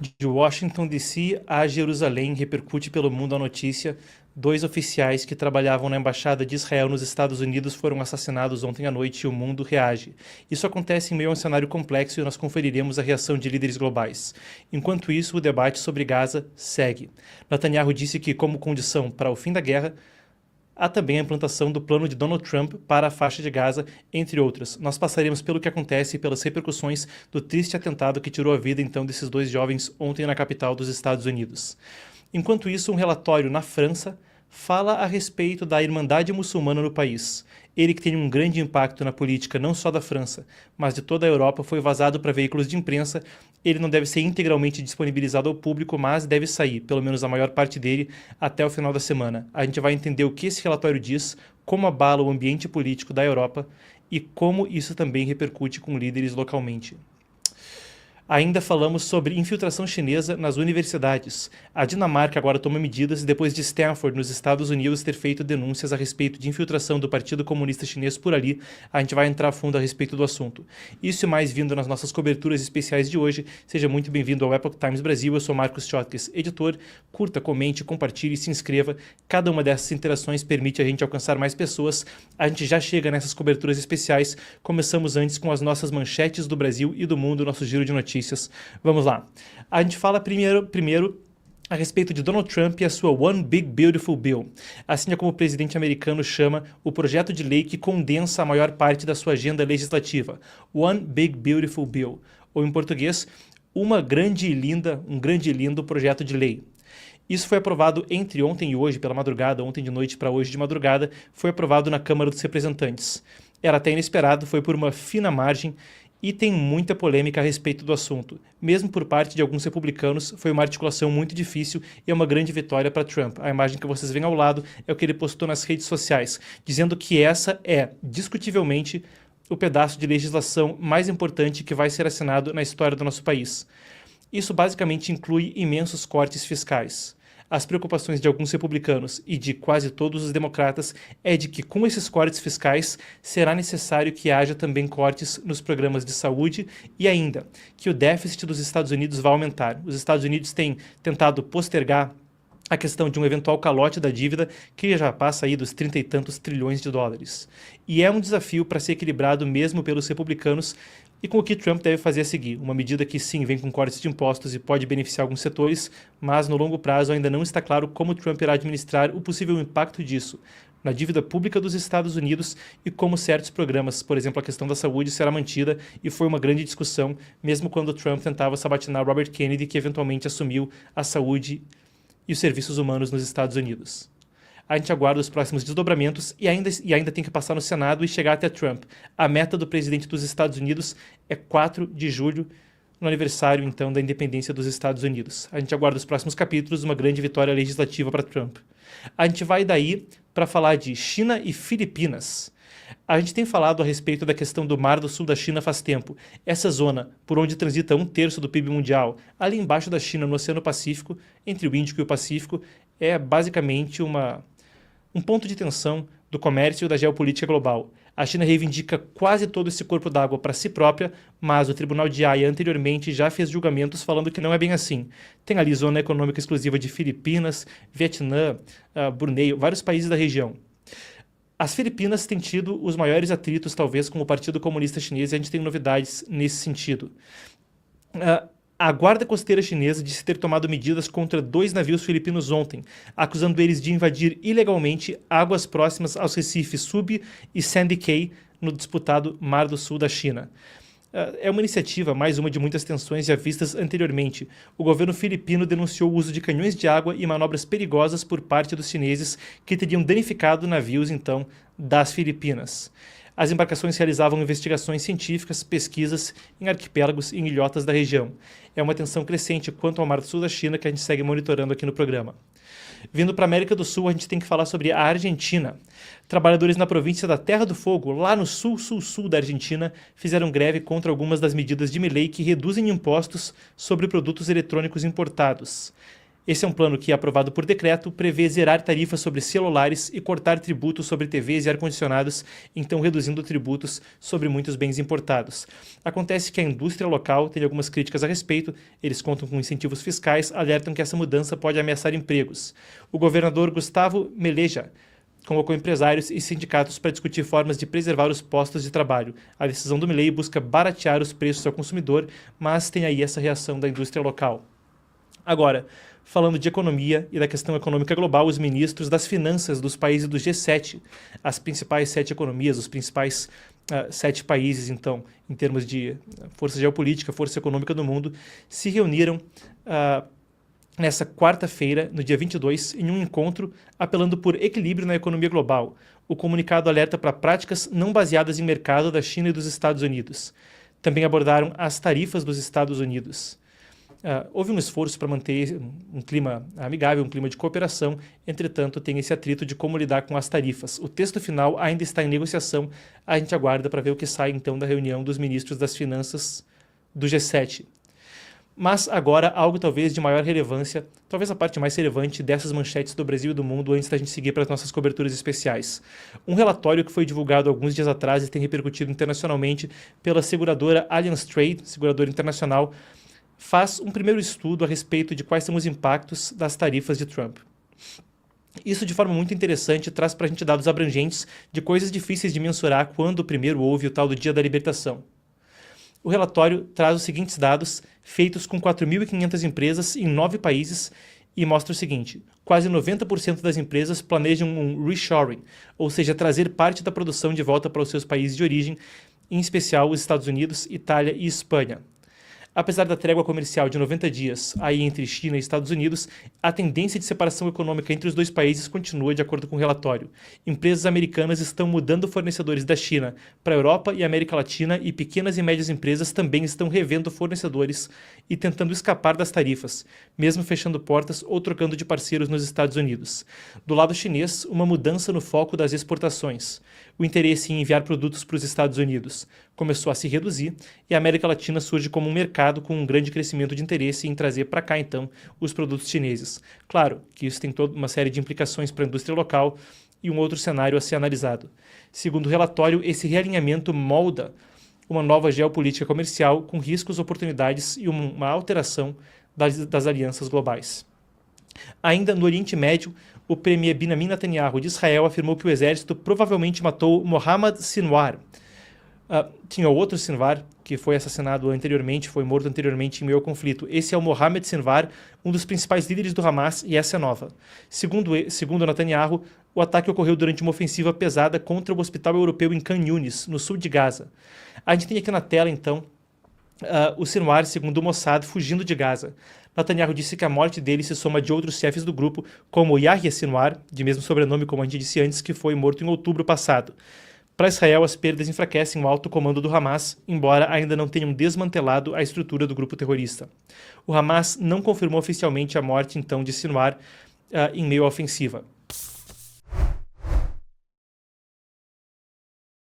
De Washington, D.C. a Jerusalém, repercute pelo mundo a notícia: dois oficiais que trabalhavam na Embaixada de Israel nos Estados Unidos foram assassinados ontem à noite e o mundo reage. Isso acontece em meio a um cenário complexo e nós conferiremos a reação de líderes globais. Enquanto isso, o debate sobre Gaza segue. Netanyahu disse que, como condição para o fim da guerra, há também a implantação do plano de Donald Trump para a faixa de Gaza, entre outras. Nós passaremos pelo que acontece e pelas repercussões do triste atentado que tirou a vida então desses dois jovens ontem na capital dos Estados Unidos. Enquanto isso, um relatório na França fala a respeito da Irmandade Muçulmana no país. Ele, que tem um grande impacto na política não só da França, mas de toda a Europa, foi vazado para veículos de imprensa. Ele não deve ser integralmente disponibilizado ao público, mas deve sair, pelo menos a maior parte dele, até o final da semana. A gente vai entender o que esse relatório diz, como abala o ambiente político da Europa e como isso também repercute com líderes localmente. Ainda falamos sobre infiltração chinesa nas universidades. A Dinamarca agora toma medidas depois de Stanford, nos Estados Unidos, ter feito denúncias a respeito de infiltração do Partido Comunista Chinês por ali. A gente vai entrar a fundo a respeito do assunto. Isso e mais vindo nas nossas coberturas especiais de hoje. Seja muito bem-vindo ao Epoch Times Brasil. Eu sou Marcos Chotkes, editor. Curta, comente, compartilhe e se inscreva. Cada uma dessas interações permite a gente alcançar mais pessoas. A gente já chega nessas coberturas especiais. Começamos antes com as nossas manchetes do Brasil e do mundo, nosso giro de notícias. Vamos lá. A gente fala primeiro a respeito de Donald Trump e a sua One Big Beautiful Bill. Assim é como o presidente americano chama o projeto de lei que condensa a maior parte da sua agenda legislativa. One Big Beautiful Bill. Ou em português, um grande e lindo projeto de lei. Isso foi aprovado entre ontem e hoje, pela madrugada, ontem de noite para hoje de madrugada, foi aprovado na Câmara dos Representantes. Era até inesperado, foi por uma fina margem, e tem muita polêmica a respeito do assunto. Mesmo por parte de alguns republicanos, foi uma articulação muito difícil e é uma grande vitória para Trump. A imagem que vocês veem ao lado é o que ele postou nas redes sociais, dizendo que essa é, discutivelmente, o pedaço de legislação mais importante que vai ser assinado na história do nosso país. Isso basicamente inclui imensos cortes fiscais. As preocupações de alguns republicanos e de quase todos os democratas é de que, com esses cortes fiscais, será necessário que haja também cortes nos programas de saúde e ainda que o déficit dos Estados Unidos vai aumentar. Os Estados Unidos têm tentado postergar a questão de um eventual calote da dívida que já passa aí dos 30 e tantos trilhões de dólares. E é um desafio para ser equilibrado mesmo pelos republicanos e com o que Trump deve fazer a seguir. Uma medida que sim vem com cortes de impostos e pode beneficiar alguns setores, mas no longo prazo ainda não está claro como Trump irá administrar o possível impacto disso na dívida pública dos Estados Unidos e como certos programas, por exemplo, a questão da saúde, será mantida, e foi uma grande discussão, mesmo quando Trump tentava sabatinar Robert Kennedy, que eventualmente assumiu a saúde e os serviços humanos nos Estados Unidos. A gente aguarda os próximos desdobramentos e ainda tem que passar no Senado e chegar até Trump. A meta do presidente dos Estados Unidos é 4 de julho, no aniversário, então, da independência dos Estados Unidos. A gente aguarda os próximos capítulos, uma grande vitória legislativa para Trump. A gente vai daí para falar de China e Filipinas. A gente tem falado a respeito da questão do Mar do Sul da China faz tempo. Essa zona, por onde transita 1/3 do PIB mundial, ali embaixo da China, no Oceano Pacífico, entre o Índico e o Pacífico, é basicamente um ponto de tensão do comércio e da geopolítica global. A China reivindica quase todo esse corpo d'água para si própria, mas o Tribunal de Haia anteriormente já fez julgamentos falando que não é bem assim. Tem ali zona econômica exclusiva de Filipinas, Vietnã, Brunei, vários países da região. As Filipinas têm tido os maiores atritos, talvez, com o Partido Comunista Chinês, e a gente tem novidades nesse sentido. A Guarda Costeira Chinesa disse ter tomado medidas contra 2 navios filipinos ontem, acusando eles de invadir ilegalmente águas próximas aos recifes Subi e Sandy Cay, no disputado Mar do Sul da China. É uma iniciativa, mais uma de muitas tensões já vistas anteriormente. O governo filipino denunciou o uso de canhões de água e manobras perigosas por parte dos chineses que teriam danificado navios, então, das Filipinas. As embarcações realizavam investigações científicas, pesquisas em arquipélagos e em ilhotas da região. É uma tensão crescente quanto ao Mar do Sul da China que a gente segue monitorando aqui no programa. Vindo para a América do Sul, a gente tem que falar sobre a Argentina. Trabalhadores na província da Terra do Fogo, lá no sul da Argentina, fizeram greve contra algumas das medidas de Milei que reduzem impostos sobre produtos eletrônicos importados. Esse é um plano que, aprovado por decreto, prevê zerar tarifas sobre celulares e cortar tributos sobre TVs e ar-condicionados, então reduzindo tributos sobre muitos bens importados. Acontece que a indústria local tem algumas críticas a respeito, eles contam com incentivos fiscais, alertam que essa mudança pode ameaçar empregos. O governador Gustavo Meleja convocou empresários e sindicatos para discutir formas de preservar os postos de trabalho. A decisão do Milei busca baratear os preços ao consumidor, mas tem aí essa reação da indústria local. Agora, falando de economia e da questão econômica global, os ministros das finanças dos países do G7, as principais 7 economias, os principais 7 países, então, em termos de força geopolítica, força econômica do mundo, se reuniram nessa quarta-feira, no dia 22, em um encontro apelando por equilíbrio na economia global. O comunicado alerta para práticas não baseadas em mercado da China e dos Estados Unidos. Também abordaram as tarifas dos Estados Unidos. Houve um esforço para manter um clima amigável, um clima de cooperação, entretanto, tem esse atrito de como lidar com as tarifas. O texto final ainda está em negociação, a gente aguarda para ver o que sai, então, da reunião dos ministros das finanças do G7. Mas agora, algo talvez de maior relevância, talvez a parte mais relevante dessas manchetes do Brasil e do mundo antes da gente seguir para as nossas coberturas especiais. Um relatório que foi divulgado alguns dias atrás e tem repercutido internacionalmente pela seguradora Allianz Trade, seguradora internacional, faz um primeiro estudo a respeito de quais são os impactos das tarifas de Trump. Isso, de forma muito interessante, traz para a gente dados abrangentes de coisas difíceis de mensurar quando primeiro houve o tal do Dia da Libertação. O relatório traz os seguintes dados, feitos com 4.500 empresas em 9 países, e mostra o seguinte: quase 90% das empresas planejam um reshoring, ou seja, trazer parte da produção de volta para os seus países de origem, em especial os Estados Unidos, Itália e Espanha. Apesar da trégua comercial de 90 dias aí entre China e Estados Unidos, a tendência de separação econômica entre os dois países continua, de acordo com o relatório. Empresas americanas estão mudando fornecedores da China para a Europa e América Latina, e pequenas e médias empresas também estão revendo fornecedores e tentando escapar das tarifas, mesmo fechando portas ou trocando de parceiros nos Estados Unidos. Do lado chinês, uma mudança no foco das exportações. O interesse em enviar produtos para os Estados Unidos começou a se reduzir, e a América Latina surge como um mercado com um grande crescimento de interesse em trazer para cá, então, os produtos chineses. Claro que isso tem toda uma série de implicações para a indústria local e um outro cenário a ser analisado. Segundo o relatório, esse realinhamento molda uma nova geopolítica comercial com riscos, oportunidades e uma alteração das alianças globais. Ainda no Oriente Médio, o premier Benjamin Netanyahu de Israel afirmou que o exército provavelmente matou Mohammad Sinwar. Tinha outro Sinwar, que foi assassinado anteriormente, foi morto anteriormente em meio ao conflito. Esse é o Mohammad Sinwar, um dos principais líderes do Hamas, e essa é nova. Segundo Netanyahu, o ataque ocorreu durante uma ofensiva pesada contra o hospital europeu em Khan Yunis, no sul de Gaza. A gente tem aqui na tela, então, o Sinwar, segundo o Mossad, fugindo de Gaza. Netanyahu disse que a morte dele se soma de outros chefes do grupo, como Yahya Sinwar, de mesmo sobrenome como a gente disse antes, que foi morto em outubro passado. Para Israel, as perdas enfraquecem o alto comando do Hamas, embora ainda não tenham desmantelado a estrutura do grupo terrorista. O Hamas não confirmou oficialmente a morte, então, de Sinwar em meio à ofensiva.